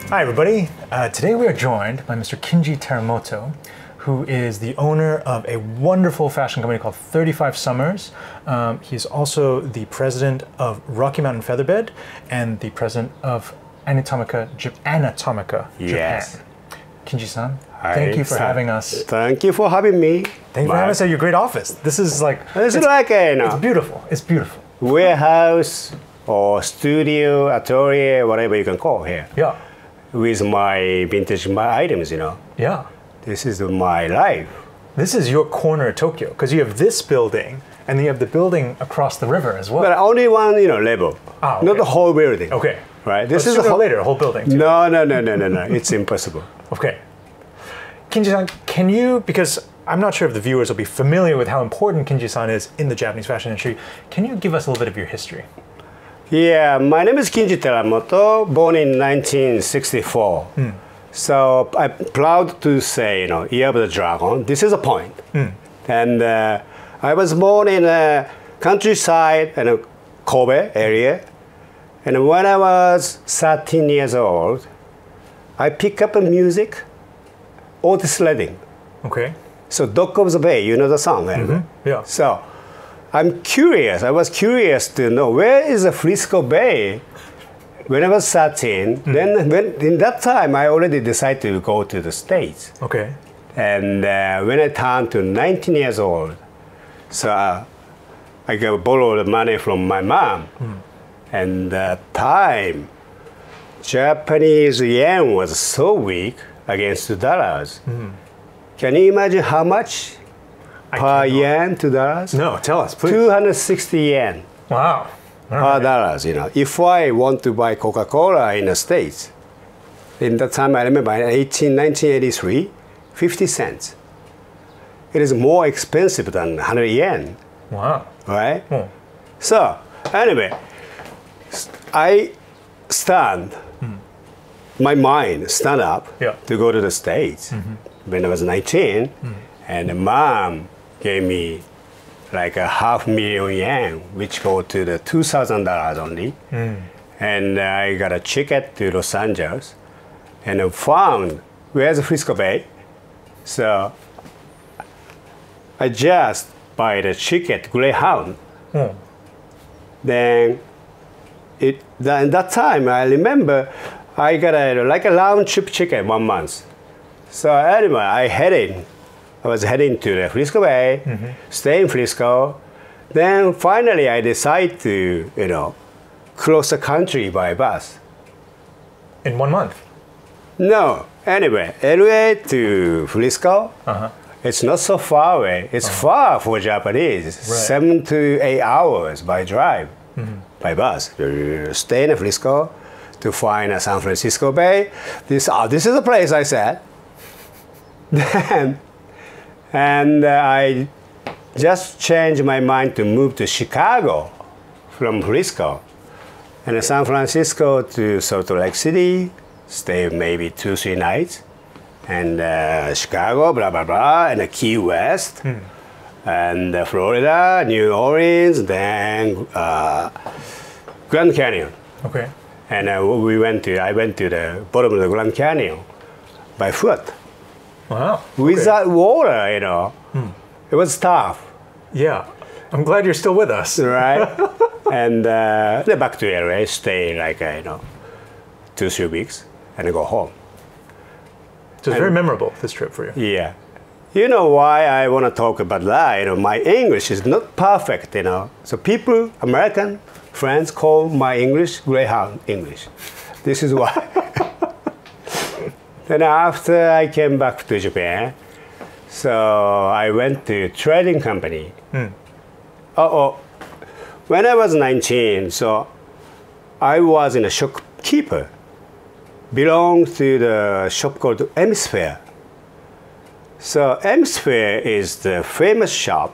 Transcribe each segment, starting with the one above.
Hi everybody, today we are joined by Mr. Kinji Teramoto, who is the owner of a wonderful fashion company called 35 Summers. He's also the president of Rocky Mountain Featherbed and the president of Anatomica, Japan. Kinji-san, thank you for having us. Thank you for having me. Thank you for having us at your great office. This is like... It's like a, it's beautiful. It's beautiful. Warehouse or studio, atelier, whatever you can call here. Yeah. With my vintage items, Yeah. This is my life. This is your corner of Tokyo, because you have this building, and then you have the building across the river as well. But only one, level. Ah, okay. Not the whole building. Okay. Right. This is a whole building. Too. No. It's impossible. Okay. Kinji-san, can you, because I'm not sure if the viewers will be familiar with how important Kinji-san is in the Japanese fashion industry, can you give us a little bit of your history? Yeah, my name is Kinji Teramoto, born in 1964. So I'm proud to say, Year of the Dragon. This is a point. And I was born in a countryside in a Kobe area. And when I was 13 years old, I picked up music, Otis sledding. Okay. So Dock of the Bay, you know the song, Yeah. So I'm curious. I was curious to know where is the Frisco Bay. When I was 13, then in that time I already decided to go to the States. Okay. And when I turned to 19 years old, so I got borrowed money from my mom. And that time, Japanese yen was so weak against the dollars. Can you imagine how much per yen to dollars? No, tell us, please. 260 yen. Wow. Per dollars, If I want to buy Coca-Cola in the States, in that time I remember in 1983, 50 cents. It is more expensive than 100 yen. Wow. Right? So, anyway, I my mind stand up to go to the States when I was 19, and mom gave me like a $500,000 yen, which go to the $2,000 only. And I got a ticket to Los Angeles and I found where's the Frisco Bay. So I just buy the ticket, Greyhound. Then in that time, I remember I got a round trip ticket 1 month. So anyway, I was heading to the Frisco Bay, stay in Frisco. Then finally I decided to, cross the country by bus. In 1 month? No, anyway, LA to Frisco. It's not so far away. It's far for Japanese. 7 to 8 hours by drive, by bus. Stay in Frisco to find a San Francisco Bay. This is the place, I said. Then, and I just changed my mind to move to Chicago from Frisco. And San Francisco to Salt Lake City, stay maybe 2-3 nights. And Chicago, blah, blah, blah, and Key West. And Florida, New Orleans, then Grand Canyon. Okay. And I went to the bottom of the Grand Canyon by foot. Wow. Without water, It was tough. Yeah. I'm glad you're still with us. Right? And then back to LA, stay like, 2-3 weeks, and go home. So it's very memorable, this trip for you. Yeah. You know why I want to talk about that? My English is not perfect, So people, American friends, call my English Greyhound English. This is why. Then after I came back to Japan, so I went to trading company. When I was 19, so I was in a shopkeeper. Belongs to the shop called Hemisphere. So Hemisphere is the famous shop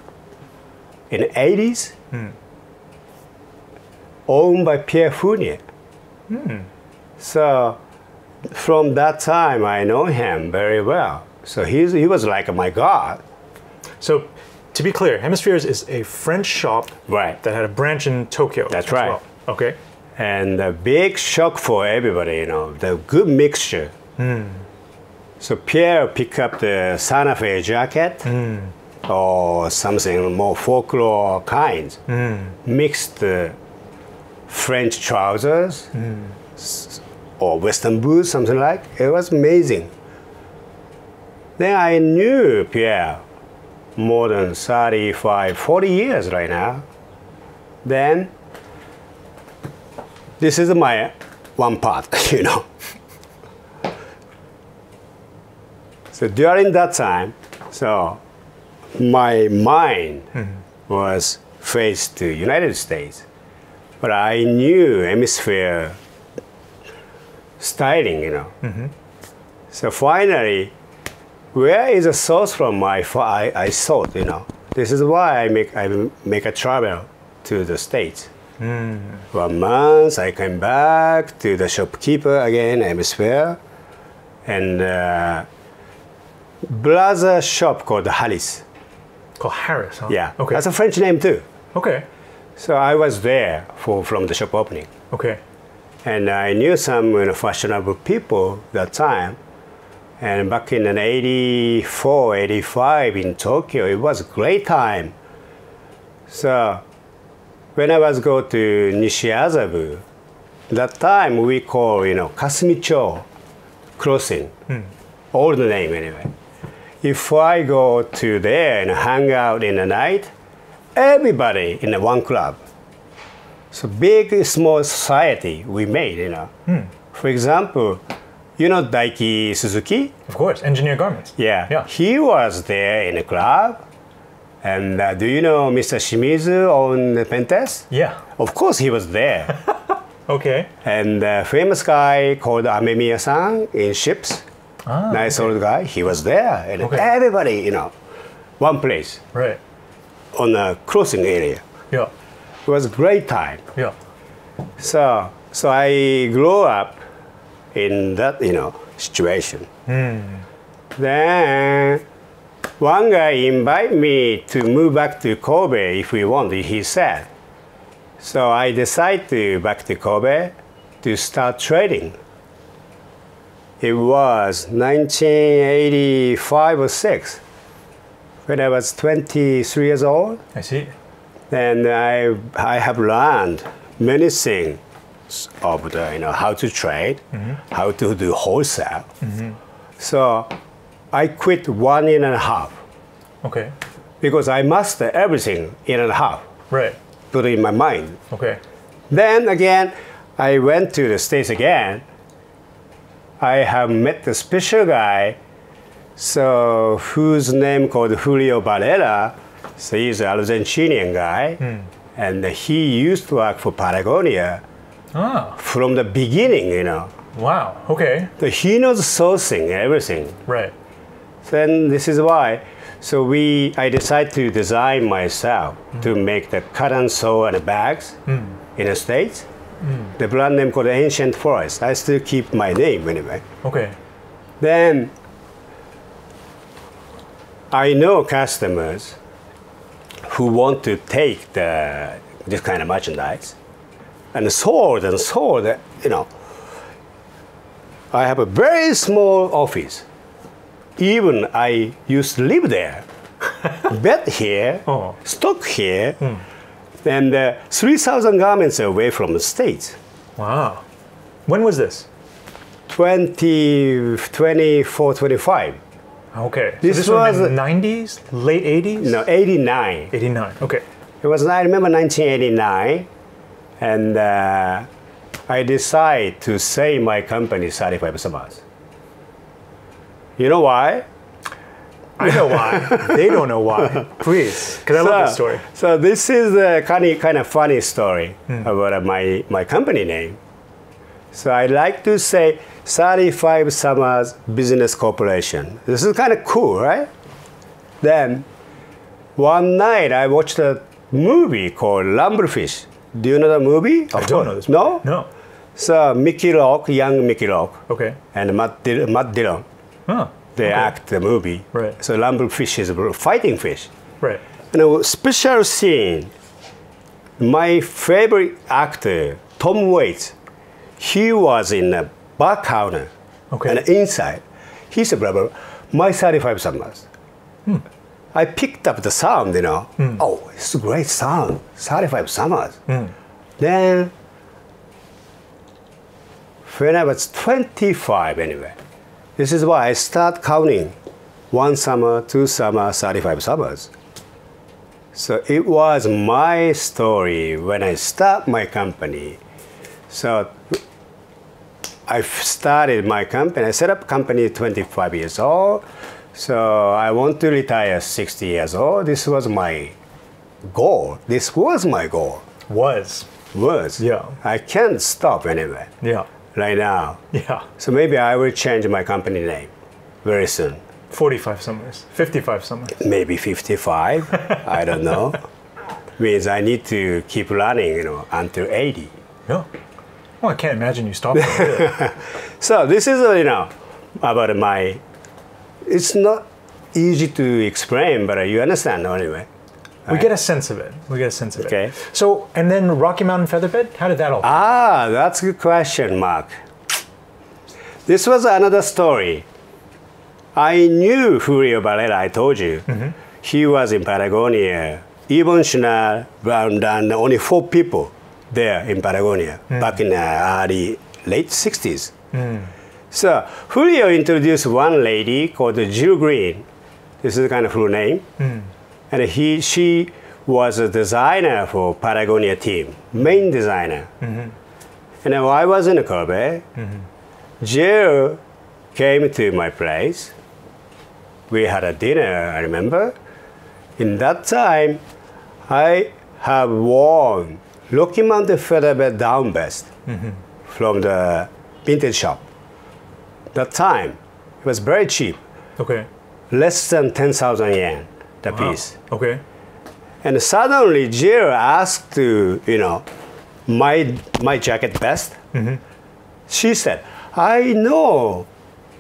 in the 80s, owned by Pierre Fournier. So from that time, I know him very well. So he was like my god. So to be clear, Hemispheres is a French shop that had a branch in Tokyo. That's right. Well. Okay. And a big shock for everybody, you know, the good mixture. So Pierre picked up the Santa Fe jacket or something more folklore kinds, mixed the French trousers or Western boots, something like. It was amazing. Then I knew Pierre more than 35, 40 years right now. Then this is my one part, you know. So during that time, so my mind was faced to United States, but I knew hemisphere styling, you know. So finally, where is the source from? I thought, you know, this is why I make a travel to the States. 1 month, I came back to the shopkeeper again, hemisphere, and brother shop called Harris. Called Harris, huh? Yeah, Okay. that's a French name too. Okay. So I was there from the shop opening. Okay. And I knew some fashionable people that time. And back in 84, 85 in Tokyo, it was a great time. So when I was go to Nishiazabu, that time we call, Kasumicho crossing, old name anyway. If I go to there and hang out in the night, everybody in one club. So big, small society we made, For example, Daiki Suzuki? Of course, engineer garments. Yeah. He was there in the club. And do you know Mr. Shimizu on the Pentes? Yeah. Of course he was there. Okay. And a famous guy called Amemiya-san in ships. Nice old guy. He was there. And everybody, one place. Right. On a crossing area. Yeah. It was a great time. Yeah. So I grew up in that, situation. Then one guy invited me to move back to Kobe if we want, he said. So I decided to back to Kobe to start trading. It was 1985 or 6 when I was 23 years old. I see. And I have learned many things of the, how to trade, how to do wholesale. So I quit 1 year and a half. Okay. Because I mastered everything in and a half. Right. Put it in my mind. Okay. Then again, I went to the States again. I have met the special guy, so whose name called Julio Varela. So he's an Argentinian guy, and he used to work for Patagonia from the beginning, Wow. Okay. So he knows sourcing, everything. Right. Then this is why. So I decided to design myself to make the cotton sew and bags in the States. The brand name called Ancient Forest. I still keep my name anyway. Okay. Then I know customers who want to take this kind of merchandise and sold. I have a very small office. Even I used to live there. Bed here, stock here, and 3,000 garments away from the States. Wow. When was this? 24, 25. Okay. This so this was in the 90s? Late 80s? No, 89. 89. Okay. It was, I remember 1989, and I decided to save my company 35 summers. You know why? I know why. They don't know why. Please, because I love this story. So this is a kind of funny story about my company name. So I like to say 35 Summers Business Corporation. This is kind of cool, right? Then one night I watched a movie called Lumbrefish. Do you know the movie? I don't know this movie. No? No. So Mickey Rourke, young Mickey Rourke, and Matt Dillon. They act the movie. Right. So Lumbrefish is a fighting fish. Right. And a special scene, my favorite actor Tom Waits. He was in the back counter. Okay. And inside, he said, brother, my 35 summers. I picked up the sound, you know. Oh, it's a great sound, 35 summers. Then, when I was 25 anyway, this is why I start counting 1 summer, 2 summer, 35 summers. So it was my story when I start my company. So I started my company. I set up company 25 years old. So I want to retire 60 years old. This was my goal. This was my goal. Was. Yeah. I can't stop anyway. Yeah. Right now. Yeah. So maybe I will change my company name very soon. 45 summers, 55 summers. Maybe 55. I don't know. Means I need to keep running, you know, until 80. Yeah. Well, I can't imagine you stopping. Really. So this is, you know, about my. It's not easy to explain, but you understand anyway. We get a sense of it. We get a sense of Okay. it. So, and then Rocky Mountain Featherbed, how did that all? Ah, that's a good question, Mark. This was another story. I knew Julio Varela, I told you. He was in Patagonia. Even Schnell, and only 4 people there in Patagonia back in the late 60s. So Julio introduced one lady called Jill Green. This is kind of full name. And she was a designer for Patagonia team, main designer. And then while I was in Kobe, Jill came to my place. We had a dinner, I remember. In that time, I have worn Rocky Mountain Featherbed down vest from the vintage shop. That time, it was very cheap. Okay. Less than 10,000 yen, the piece. Okay. And suddenly, Jill asked to, you know, my jacket vest. She said, I know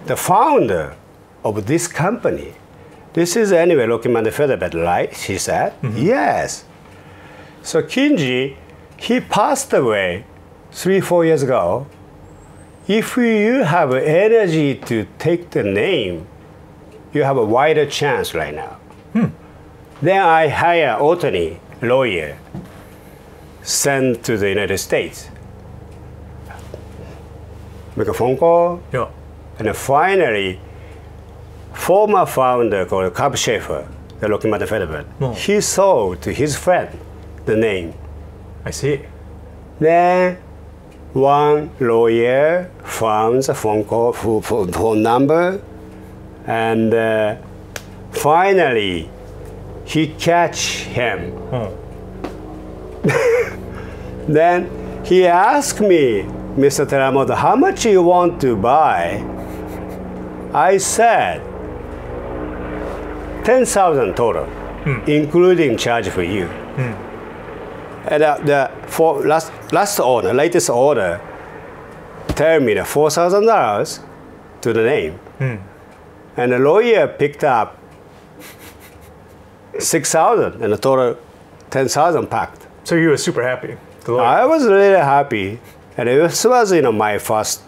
the founder of this company. This is anyway Rocky Mountain Featherbed, right? She said, yes. So Kinji, he passed away 3-4 years ago. If you have energy to take the name, you have a wider chance right now. Then I hire Otani, lawyer, sent to the United States. Make a phone call. Yeah. And then finally, former founder called Cub Schaefer, the Rocky Mountain Featherbed, he sold to his friend the name. I see. Then one lawyer found a phone number, and finally he catch him. Then he asked me, Mr. Teramoto, how much you want to buy? I said 10,000 total, including charge for you. And for latest order, tell me the $4,000 to the name. And the lawyer picked up 6,000 and the total 10,000 packed. So you were super happy. I was really happy. And it was my first,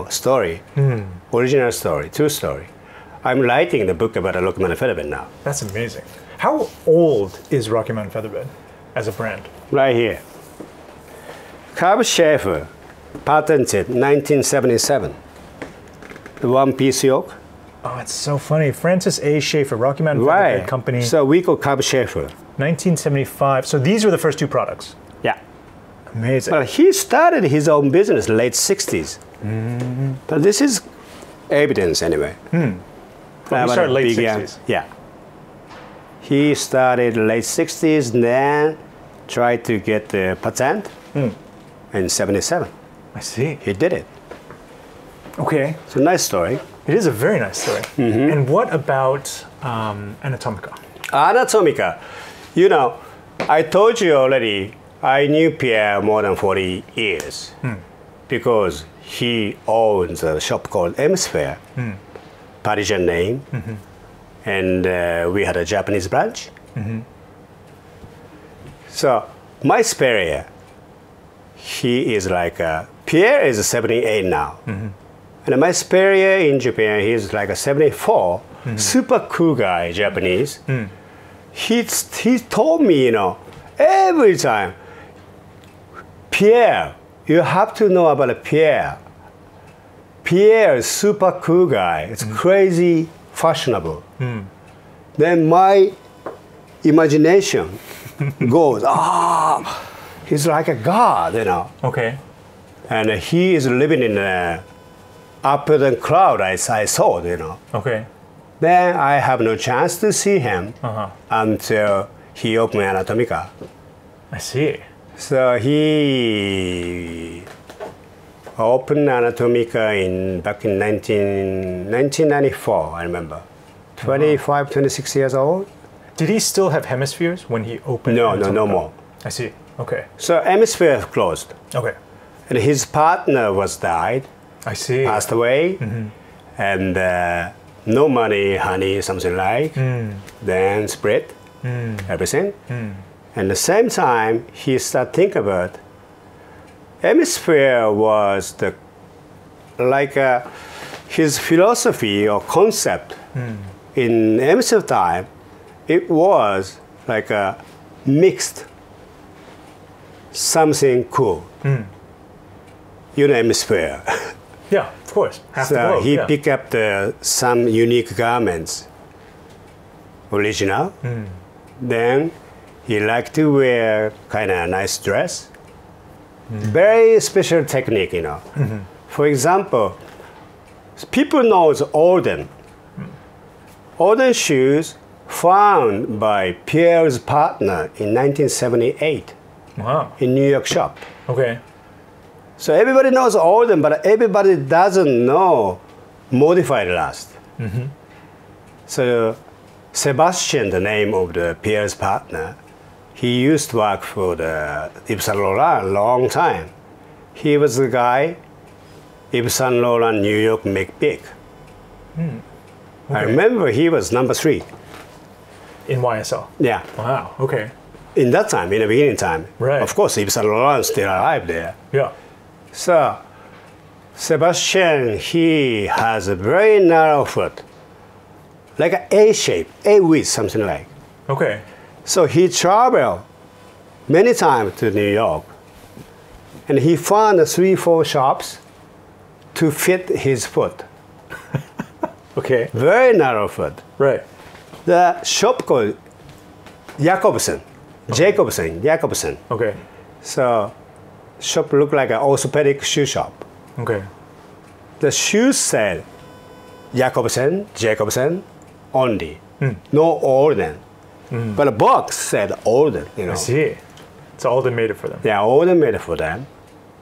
story, original story, true story. I'm writing the book about Rocky Mountain Featherbed now. That's amazing. How old is Rocky Mountain Featherbed as a brand? Right here. Cub Schaefer patented 1977. The one-piece yoke. Oh, it's so funny. Francis A. Schaefer, Rocky Mountain Featherbed Company. So we call Cub Schaefer. 1975. So these were the first 2 products. Yeah. Amazing. But he started his own business late 60s. But this is evidence anyway. Well, he started late 60s. Yeah. He started late 60s and then tried to get the patent in 77. I see. He did it. Okay. It's a nice story. It is a very nice story. And what about Anatomica? Anatomica. I told you already, I knew Pierre more than 40 years because he owns a shop called Hemisphere, Parisian name, and we had a Japanese branch. So my superior, he is like, Pierre is 78 now. And my superior in Japan, he's like a 74, super cool guy, Japanese. He told me, you know, every time, Pierre, you have to know about Pierre. Pierre is super cool guy. It's crazy fashionable. Then my imagination goes, he's like a god, you know. Okay. And he is living in a upper than cloud, I saw, you know. Okay. Then I have no chance to see him until he opened Anatomica. I see. So he opened Anatomica back in 1994, I remember. 25, 26 years old. Did he still have hemispheres when he opened? No more. I see. Okay. So hemisphere closed. Okay. And his partner was died. I see. Passed away. And no money, honey, something like. Then split everything. And the same time, he started thinking about hemisphere was his philosophy or concept in hemisphere time. It was like a mixed something cool. You know, hemisphere. Yeah, of course. Half the So globe, he picked up some unique garments, original. Then he liked to wear kind of a nice dress. Very special technique, you know. For example, people knows Orden. Orden shoes found by Pierre's partner in 1978 in New York shop. Okay. So everybody knows Orden, but everybody doesn't know modified last. So Sebastian, the name of the Pierre's partner, he used to work for the Yves Saint Laurent a long time. He was the guy Yves Saint Laurent New York make big. I remember he was number 3. In YSL? Yeah. Wow, okay. In that time, in the beginning time. Right. Of course, Yves Saint Laurent still alive there. Yeah. So, Sebastian, he has a very narrow foot. Like an A shape, A width, something like. Okay. So he traveled many times to New York. And he found 3-4 shops to fit his foot. Okay. Very narrow foot. Right. The shop called Jacobsen. Jacobsen. Okay. So shop looked like an orthopedic shoe shop. Okay. The shoes said Jacobsen only. No Orden. But the box said Orden, you know. I see. It's Alden made it for them. Yeah, Orden made it for them.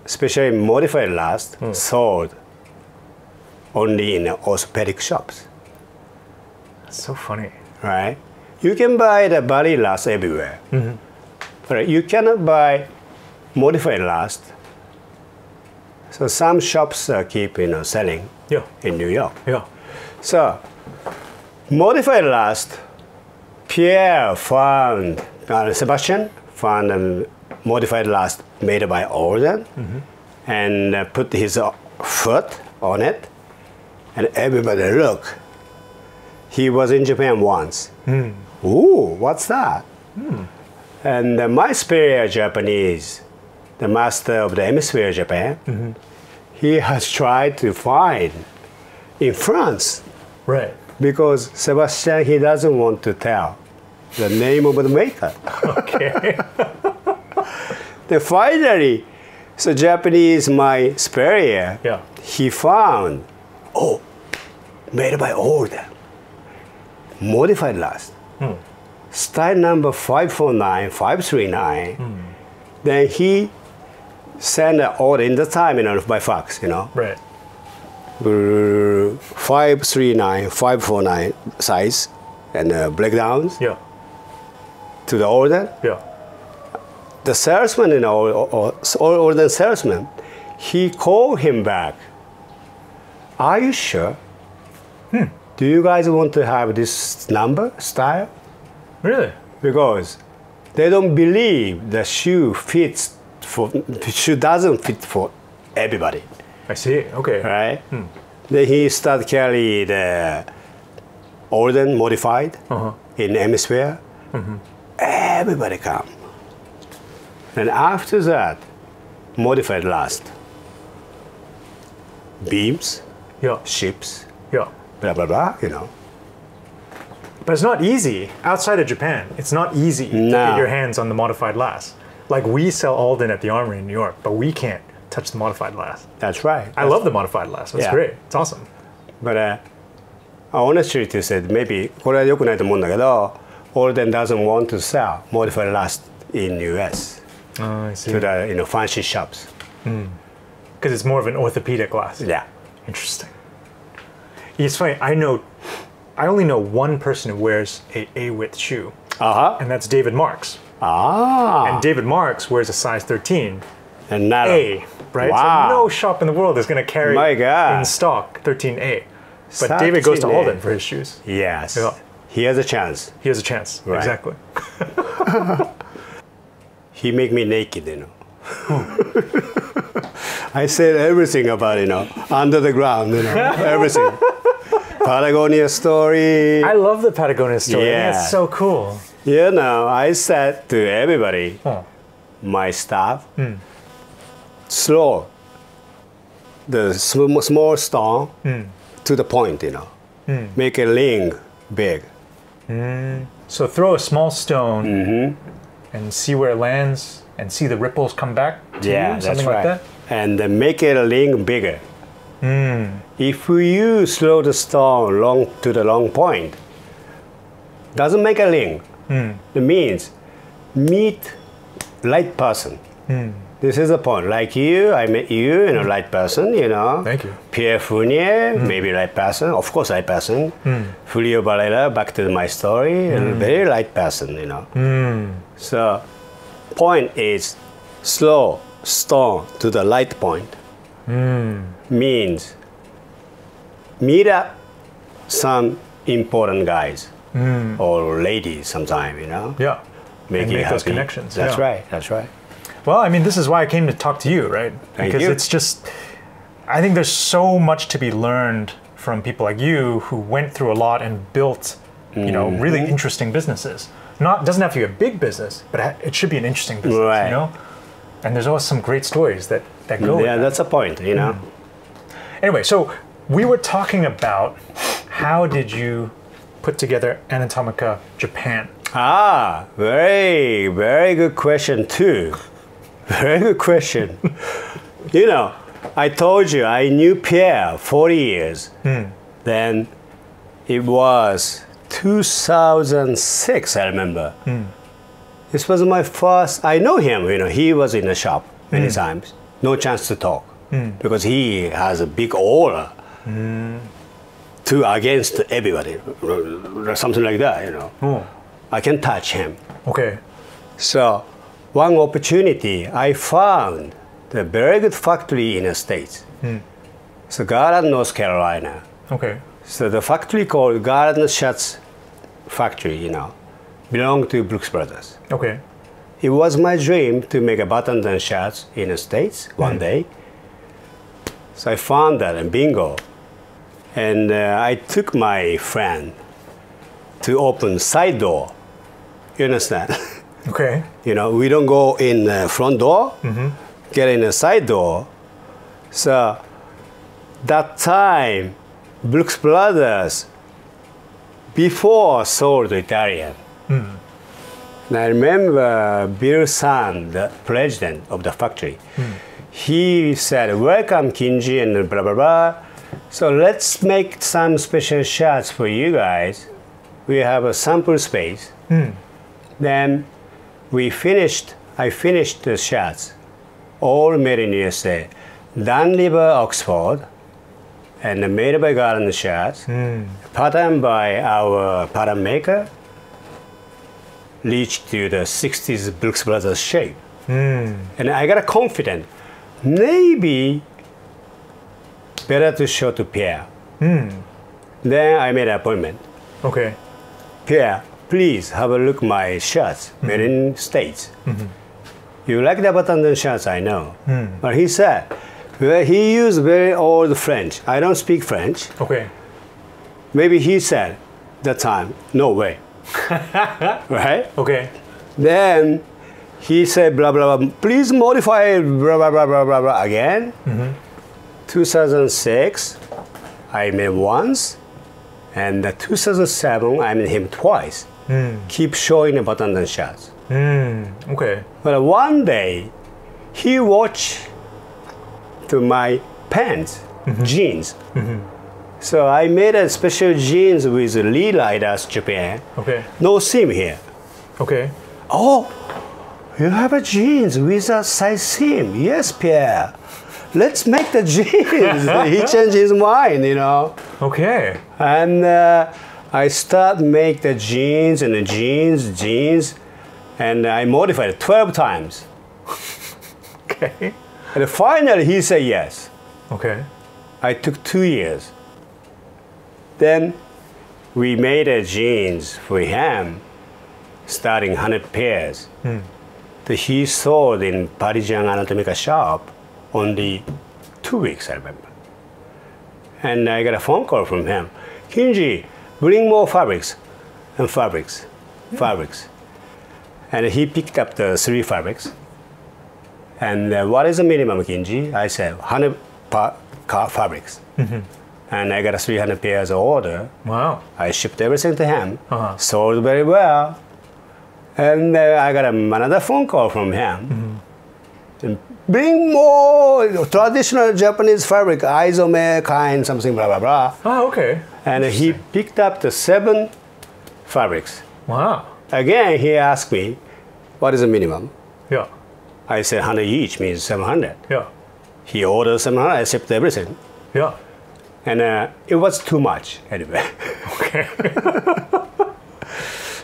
Especially modified last, sold only in the orthopedic shops. That's so funny. Right? You can buy the body last everywhere. But you cannot buy modified last. So some shops keep selling in New York. Yeah. So modified last, Pierre found, Sebastian found a modified last made by Orden and put his foot on it. And everybody, look, he was in Japan once. Ooh, what's that? And my superior Japanese, the master of the hemisphere Japan, he has tried to find in France. Right. Because Sebastian, he doesn't want to tell the name of the maker. Okay. Then finally, so Japanese, my superior, he found, made by Orden, modified last. Style number 549, 539. Then he sent an order in the time, by fax, Right. 539, 549 size and breakdowns to the order. Yeah. The salesman, or the salesman, he called him back. Are you sure? Do you guys want to have this number, style? Really? Because they don't believe the shoe fits shoe doesn't fit for everybody. I see. Okay. Right? Then he started carry the olden modified in hemisphere. Everybody come. And after that, modified last. Beams, Yeah. ships, Yeah. blah, blah, blah, you know. But it's not easy outside of Japan. It's not easy to get your hands on the modified lass. Like we sell Alden at the Armoury in New York, but we can't touch the modified lass. That's right. I love the modified lass. That's great. It's awesome. But honestly to say, maybe これは良くないと思うんだけど、Alden doesn't want to sell modified last in US I see. to the fancy shops. Because it's more of an orthopedic lass. Yeah. Interesting. It's funny. I only know one person who wears a A-width shoe, and that's David Marks. And David Marks wears a size 13 And now, A, right? Wow. So no shop in the world is going to carry in stock 13A. But David goes to 13A. Alden for his shoes. Yes. Yeah. He has a chance. He has a chance. Right. Exactly. He make me naked, I said everything about, under the ground, everything. Patagonia story. I love the Patagonia story. Yeah. It's so cool. I said to everybody, my staff, slow the small stone to the point, make a ring big. So throw a small stone and see where it lands and see the ripples come back to you, something like that? And make it a ring bigger. If you throw the stone to the long point, doesn't make a ring. It means meet right person. This is the point. Like you, I met you, right person, Thank you. Pierre Fournier, maybe right person. Of course, right person. Julio Barrera, back to my story, very right person, So, point is slow stone to the right point. Means meet up some important guys or ladies sometime, Yeah. Make and you make happy. those connections. That's yeah. right. That's right. Well, I mean, this is why I came to talk to you, right? Thank because you. it's just, I think there's so much to be learned from people like you who went through a lot and built, really interesting businesses. Doesn't have to be a big business, but it should be an interesting business, Right. And there's always some great stories that go with Yeah, that. that's the point, Anyway, so we were talking about how did you put together Anatomica Japan? Very, very good question too. Very good question. I told you I knew Pierre 40 years. Then it was 2006, I remember. This was my first, I know him, he was in the shop many times. No chance to talk because he has a big aura against everybody, something like that, I can touch him. Okay. So one opportunity, I found the very good factory in the States. So Garland, North Carolina. Okay. So the factory called Garland Shirts Factory, belonged to Brooks Brothers. Okay. It was my dream to make a buttons and shirts in the States one day. So I found that and bingo. And I took my friend to open side door. You understand? Okay. We don't go in the front door, get in the side door. So that time, Brooks Brothers, before sold to Italian. And I remember Bill San, the president of the factory, he said, welcome Kinji and blah, blah, blah. So let's make some special shirts for you guys. We have a sample space. Then I finished the shirts, all made in USA. Dan River, Oxford, and made by Garland shirts, patterned by our pattern maker, reached to the 60s Brooks Brothers shape. And I got confident, maybe better to show to Pierre. Then I made an appointment. Okay. Pierre, please have a look at my shirts made in States. You like the button-down shirts, I know. But he said, well, he used very old French. I don't speak French. Okay. Maybe he said that time, no way. Right? Okay. Then he said, blah, blah, blah, please modify it, blah, blah, blah, blah, blah, blah, again. 2006, I met once. And 2007, I met him twice. Keep showing the button-down shirts. Okay. But one day, he watched to my pants, jeans. So I made a special jeans with Lee Riders Japan. Okay. No seam here. Okay. Oh, you have a jeans with a side seam. Yes, Pierre. Let's make the jeans. He changed his mind, you know. Okay. And I start make the jeans and the jeans, and I modified it 12 times. Okay. And finally he said yes. Okay. I took 2 years. Then we made a jeans for him, starting 100 pairs. That he sold in Parisian Anatomica shop only 2 weeks, I remember. And I got a phone call from him. Kinji, bring more fabrics. And fabrics. And he picked up the 3 fabrics. And what is the minimum, Kinji? I said 100 fabrics. And I got a 300 pairs of order. Wow. I shipped everything to him. Sold very well. And I got another phone call from him. And bring more traditional Japanese fabric, izome kind, something, blah, blah, blah. Oh, okay. And he picked up the 7 fabrics. Wow. Again, he asked me, what is the minimum? Yeah. I said 100 each, means 700. Yeah. He ordered 700, I shipped everything. Yeah. And it was too much, anyway. Okay.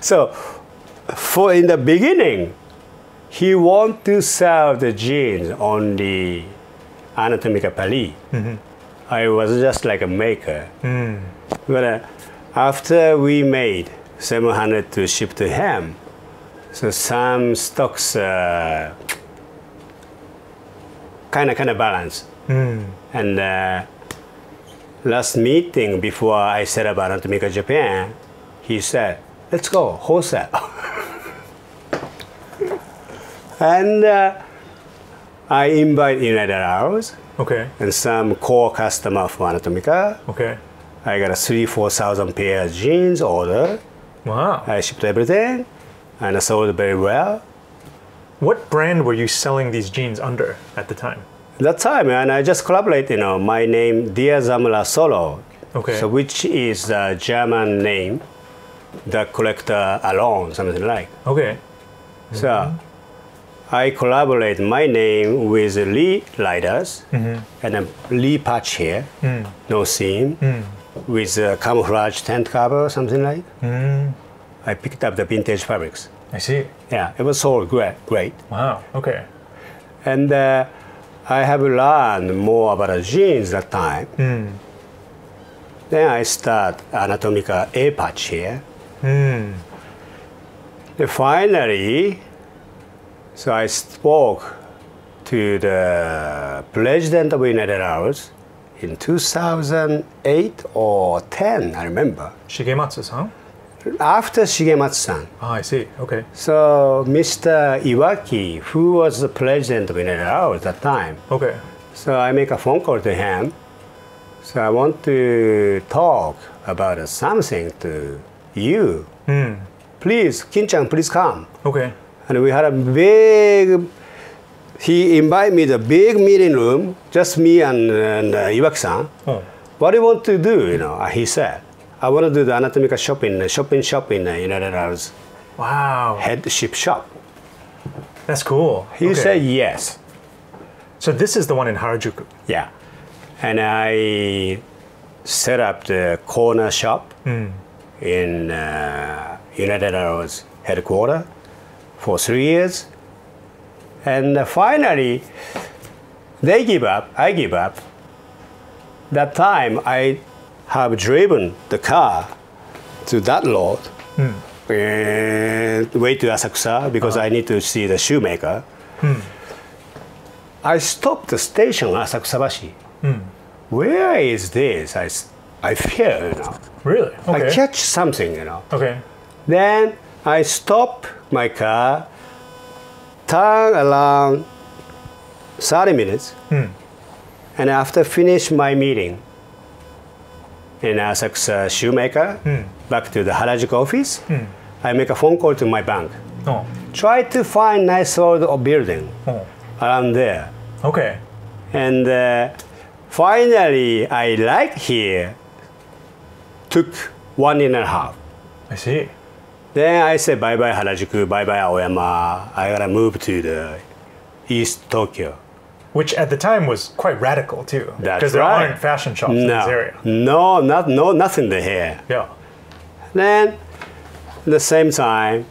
So, for in the beginning, he wanted to sell the jeans on the Anatomica Paris. I was just like a maker. But after we made 700 to ship to him, so some stocks kind of balance. And last meeting before I set up Anatomica Japan, he said, let's go, wholesale. And I invite United Arrows. Okay. And some core customer for Anatomica. Okay. I got a 3,000-4,000 pairs jeans order. Wow. I shipped everything, and I sold very well. What brand were you selling these jeans under at the time? That time, and I just collaborate, you know, my name, Dear Zamla Solo. Okay. So which is the German name, the collector alone, something like. Okay. So I collaborate my name with Lee Riders and a Lee patch here, no seam, with a camouflage tent cover, something like. I picked up the vintage fabrics. I see. Yeah, it was so great. Wow. Okay. And I have learned more about jeans that time. Then I start Anatomica A patch here. Then finally, so I spoke to the president of United Arrows in 2008 or 10, I remember. Shigematsu's, huh? After Shigematsu-san. Ah, I see. Okay. So Mr. Iwaki, who was the president of United Arrows at that time. Okay. So I make a phone call to him. So I want to talk about something to you. Please, Kin-chan, please come. Okay. And we had a big, he invited me to the big meeting room, just me and Iwaki-san. What do you want to do, you know? He said, I want to do the Anatomica shop in United Arrows. Wow. Headship shop. That's cool. He said yes. So this is the one in Harajuku? Yeah. And I set up the corner shop in United Arrows headquarters for 3 years. And finally, they give up, I give up. That time, I have driven the car to that road and way to Asakusa because I need to see the shoemaker. I stopped the station Asakusabashi. Where is this? I fear, you know. Really? Okay. I catch something, you know. Okay. Then I stop my car, turn around 30 minutes, and after finish my meeting in Asakusa Shoemaker, back to the Harajuku office, I make a phone call to my bank. Oh. Try to find nice old building around there. Okay. And finally, I like here. Took 1.5 years. I see. Then I said bye-bye Harajuku, bye-bye Aoyama. I gotta move to the East Tokyo. Which at the time was quite radical too. That's because there right. aren't fashion shops in this area. No, nothing here. Yeah. Then, at the same time,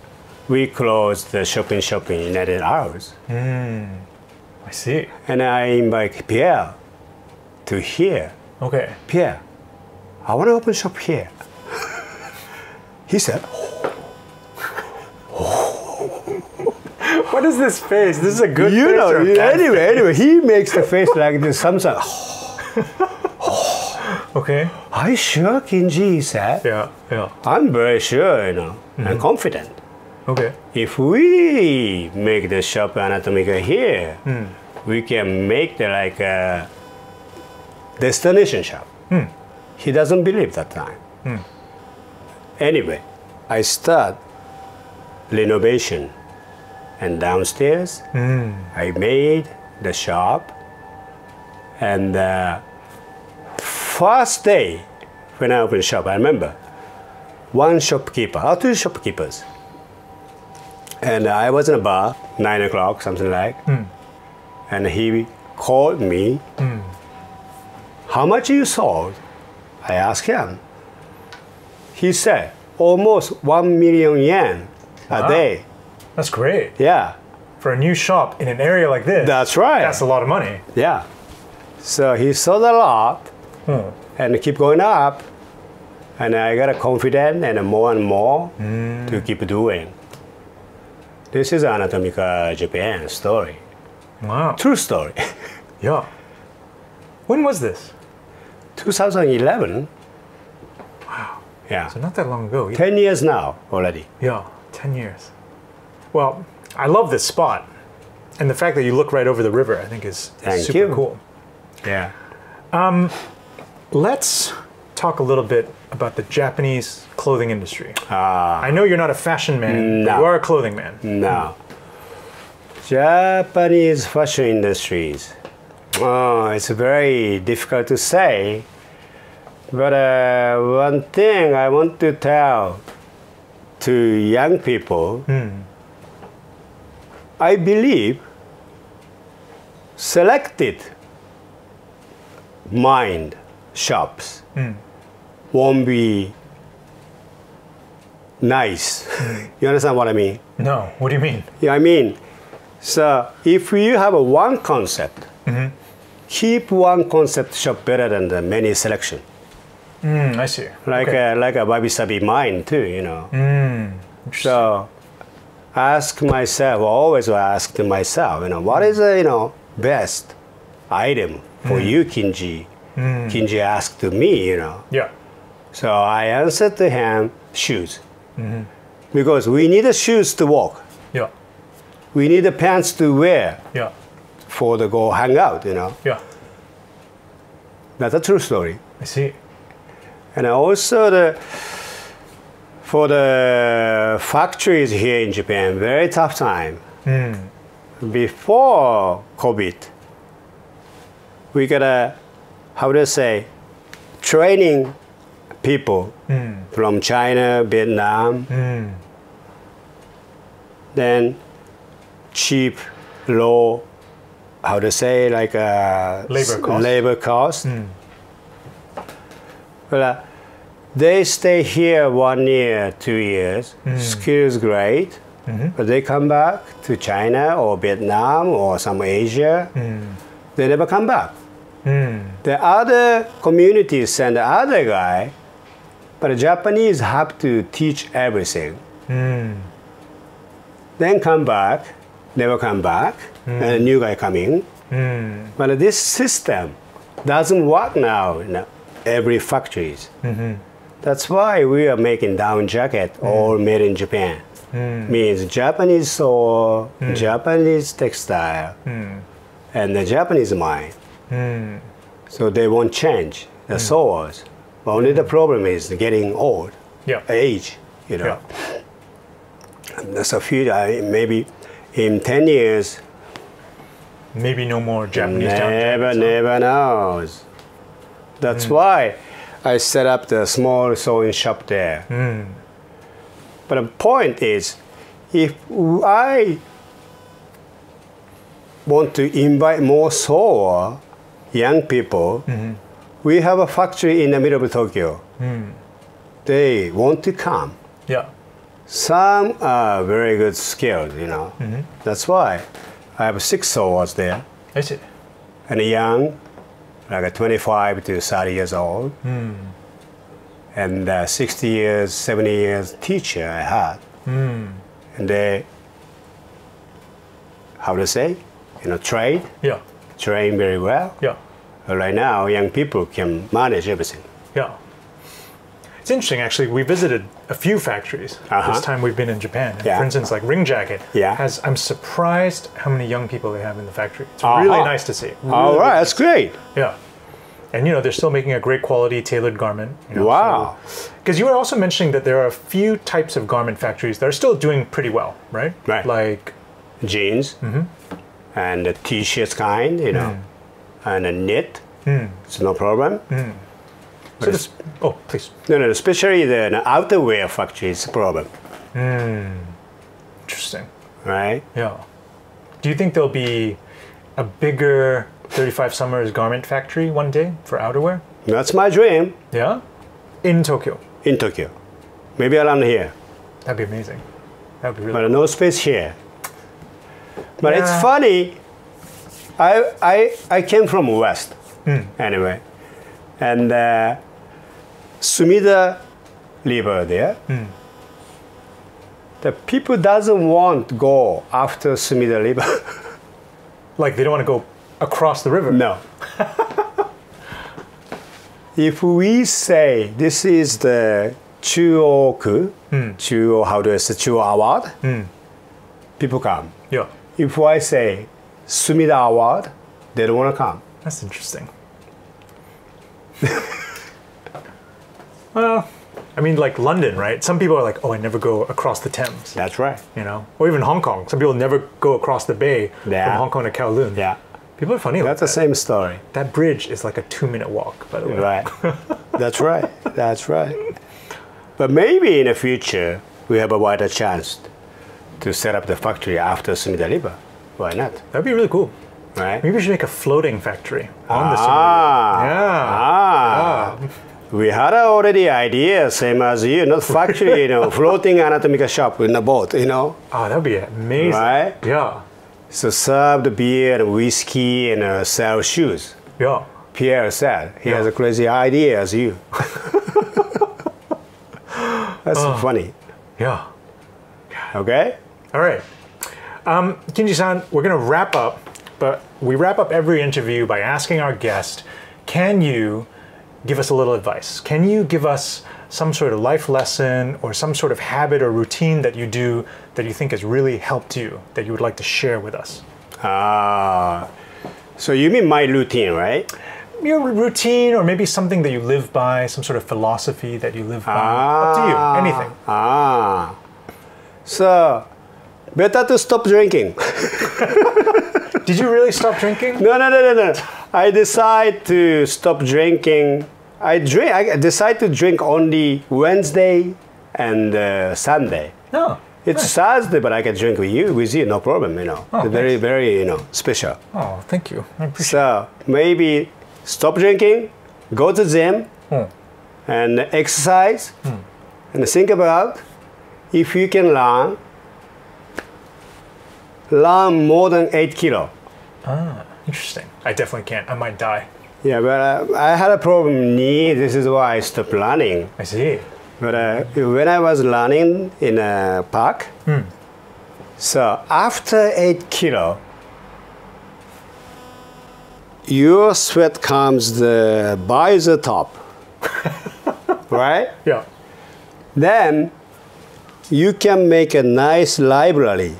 we closed the shopping United Hours. I see. And I invite Pierre to here. Okay. Pierre, I want to open shop here. He said, What is this face? This is a good you face know, or a bad anyway, he makes the face like this. Sometimes, Okay. are you sure, Kinji? He said. Yeah. Yeah. I'm very sure, you know, and confident. Okay. If we make the shop Anatomica here, we can make the like a destination shop. He doesn't believe that time. Anyway, I start renovation, and downstairs I made the shop. And first day when I opened shop, I remember one shopkeeper, or two shopkeepers. And I was in a bar, 9 o'clock, something like. And he called me. How much you sold? I asked him. He said, almost 1 million yen a day. That's great. Yeah. For a new shop in an area like this. That's right. That's a lot of money. Yeah. So he sold a lot and keep going up. And I got a confidence and more to keep doing. This is Anatomica Japan story. Wow. True story. Yeah. When was this? 2011. Wow. Yeah. So not that long ago. 10 years now already. Yeah, 10 years. Well, I love this spot. And the fact that you look right over the river, I think is super cool. Yeah. Let's talk a little bit about the Japanese clothing industry. I know you're not a fashion man, but you are a clothing man. No. Japanese fashion industries. Oh, it's very difficult to say. But one thing I want to tell to young people, I believe selected mind shops won't be nice. You understand what I mean? No, what do you mean? Yeah, I mean, so if you have a one concept, keep one concept shop better than the many selection. I see. Like a wabi-sabi mind too, you know. So ask myself, always ask myself, you know, what is the best item for you, Kinji? Kinji asked to me, you know. Yeah. So I answered to him, shoes. Because we need the shoes to walk. Yeah. We need the pants to wear. Yeah. For the go hang out, you know. Yeah. That's a true story. I see. And also for the factories here in Japan, very tough time. Before COVID, we gotta, how to say, training people from China, Vietnam, then cheap, low, how to say, like labor cost. But they stay here 1 year, 2 years, skills great, but they come back to China or Vietnam or some Asia, they never come back. The other communities send the other guy, but the Japanese have to teach everything. Then come back, never come back, and a new guy coming. But this system doesn't work now in every factories. That's why we are making down jacket all made in Japan. Means Japanese soul, Japanese textile, and the Japanese mind. So they won't change the soles. Only the problem is getting old, age, you know. That's a few, maybe in 10 years. Maybe no more Japanese down jackets. Never knows. That's why I set up the small sewing shop there. But the point is, if I want to invite more sewer, young people, we have a factory in the middle of Tokyo. They want to come. Yeah. Some are very good skilled, you know. That's why I have 6 sewers there. I see. And young, like 25 to 30 years old. And 60 years, 70 years teacher I had. And they, how to say, you know, train very well. Right now, young people can manage everything. It's interesting, actually. We visited a few factories this time we've been in Japan. And for instance, like Ring Jacket has. I'm surprised how many young people they have in the factory. It's really nice to see. Really All right, that's great. And you know, they're still making a great quality tailored garment. You know, wow. Because you were also mentioning that there are a few types of garment factories that are still doing pretty well, right? Right. Like jeans and the t-shirts kind, you know, and a knit. It's no problem. So this, oh, please. No, especially the outerwear factory is a problem. Interesting. Right? Yeah. Do you think there'll be a bigger 35 Summers garment factory one day for outerwear? That's my dream. Yeah? In Tokyo? In Tokyo. Maybe around here. That'd be amazing. That'd be really But no space here. But it's funny. I came from West. Anyway. And Sumida River there. The people doesn't want to go after Sumida River. Like they don't want to go across the river? No. If we say this is the Chuoku, how do I say, Chuo Award, people come. Yeah. If I say Sumida Award, they don't want to come. That's interesting. Well, I mean, like London, right? Some people are like, oh, I never go across the Thames. That's right. You know? Or even Hong Kong. Some people never go across the bay from Hong Kong to Kowloon. Yeah. People are funny like that. That's the same story. That bridge is like a 2-minute walk, by the way. Right. That's right. That's right. But maybe in the future, we have a wider chance to set up the factory after Sumida River. Why not? That'd be really cool. Right? Maybe we should make a floating factory on the Sumida River. We had already idea, same as you, not factory, you know, floating Anatomica shop in a boat, you know. Oh, that'd be amazing. Right? Yeah. So serve the beer and whiskey and sell shoes. Yeah. Pierre said he has a crazy idea as you. That's funny. Yeah. Okay? All right. Kinji-san, we're going to wrap up, but we wrap up every interview by asking our guest, can you give us a little advice? Can you give us some sort of life lesson or some sort of habit or routine that you do that you think has really helped you, that you would like to share with us? So you mean my routine, right? Your routine, or maybe something that you live by, some sort of philosophy that you live by. Up to you, anything. So, better to stop drinking. Did you really stop drinking? No. I decide to stop drinking. I decide to drink only Wednesday and Sunday. No. It's Thursday, but I can drink with you, no problem, you know. Oh, very, very, you know, special. Oh, thank you. I appreciate So maybe stop drinking, go to gym, and exercise, and think about if you can run more than 8 kilo. Interesting. I definitely can't. I might die. Yeah, but I had a problem in knee. This is why I stopped running. I see. But when I was running in a park, So after 8 kilo, your sweat comes by the top, right? Yeah. Then you can make a nice library.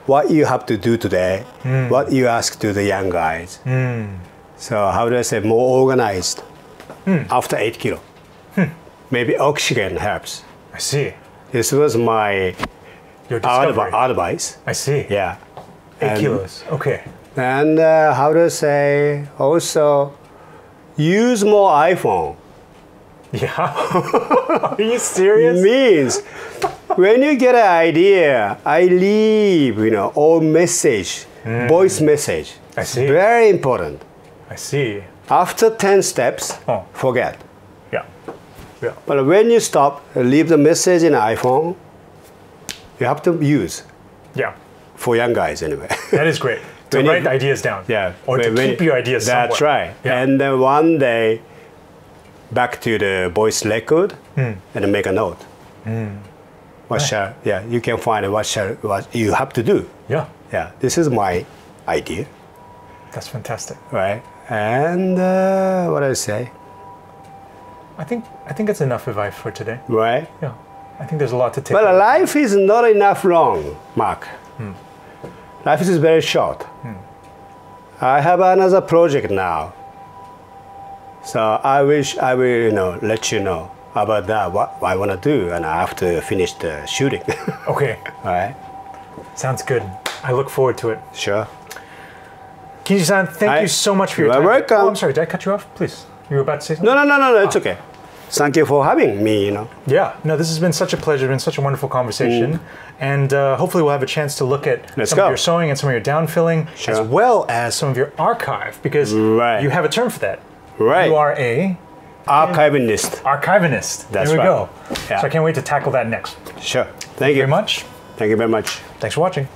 What you have to do today, what you ask to the young guys. So how do I say, more organized after 8 kilo. Maybe oxygen helps. I see. This was my advice. I see. Yeah. 8 kilos. Okay. And how to say, also use more iPhone. Yeah. Are you serious? Means when you get an idea, I leave, all message, voice message. I see. Very important. I see. After 10 steps, forget. Yeah. Yeah. But when you stop, leave the message in iPhone, you have to use. Yeah. For young guys, anyway. That is great. To write the ideas down. Yeah. Or to keep your ideas somewhere. That's right. Yeah. And then one day, back to the voice record and make a note. You can find what you have to do. Yeah. Yeah. This is my idea. That's fantastic. Right. And what I say? I think that's enough advice for today. Right. Yeah. I think there's a lot to take. But life is not enough long, Mark. Life is very short. I have another project now. So I wish I will, let you know about that, what I want to do, and I have to finish the shooting. Okay. All right. Sounds good. I look forward to it. Sure. Kinji-san, thank you so much for your time. You're welcome. Oh, I'm sorry. Did I cut you off? Please. You were about to say something? No. It's okay. Thank you for having me, Yeah. No, this has been such a pleasure. It's been such a wonderful conversation. And hopefully we'll have a chance to look at some of your sewing and some of your downfilling, as well as some of your archive, because you have a term for that. Right. You are a... Archivist. Archivist. That's there we right. go. Yeah. So I can't wait to tackle that next. Sure. Thank you very much. Thank you very much. Thanks for watching.